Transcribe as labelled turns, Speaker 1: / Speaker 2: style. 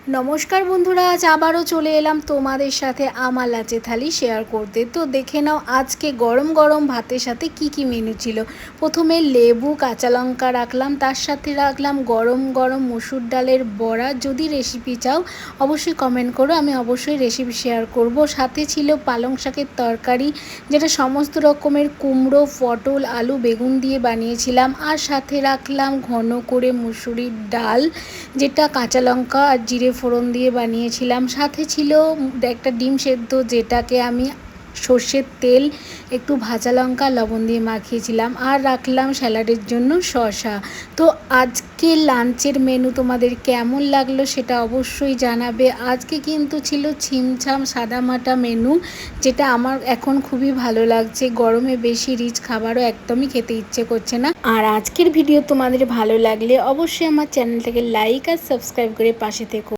Speaker 1: নমস্কার বন্ধুরা, আজ আবারও চলে এলাম তোমাদের সাথে আমার লাচে থালি শেয়ার করতে। তো দেখে নাও আজকে গরম গরম ভাতের সাথে কি কি মেনু ছিল। প্রথমে লেবু কাঁচা লঙ্কা রাখলাম, তার সাথে রাখলাম গরম গরম মসুর ডালের বড়া। যদি রেসিপি চাও অবশ্যই কমেন্ট করো, আমি অবশ্যই রেসিপি শেয়ার করব। সাথে ছিল পালং শাকের তরকারি, যেটা সমস্ত রকমের কুমড়ো, পটল, আলু, বেগুন দিয়ে বানিয়েছিলাম। আর সাথে রাখলাম ঘন করে মুসুরির ডাল, যেটা কাঁচা লঙ্কা আর জিরে ফোড়ন দিয়ে বানিয়েছিলাম। সাথে ছিল একটা ডিম সেদ্ধ, যেটাকে আমি সর্ষের তেল, একটু ভাজা লঙ্কা, লবণ দিয়ে মাখিয়েছিলাম। আর রাখলাম স্যালাডের জন্য শসা। তো আজকে লাঞ্চের মেনু তোমাদের কেমন লাগলো সেটা অবশ্যই জানাবে। আজকে কিন্তু ছিল ছিমছাম সাদামাটা মেনু, যেটা আমার এখন খুবই ভালো লাগছে। গরমে বেশি রিচ খাবারও একদমই খেতে ইচ্ছে করছে না। আর আজকের ভিডিও তোমাদের ভালো লাগলে অবশ্যই আমার চ্যানেলটাকে লাইক আর সাবস্ক্রাইব করে পাশে থেকো।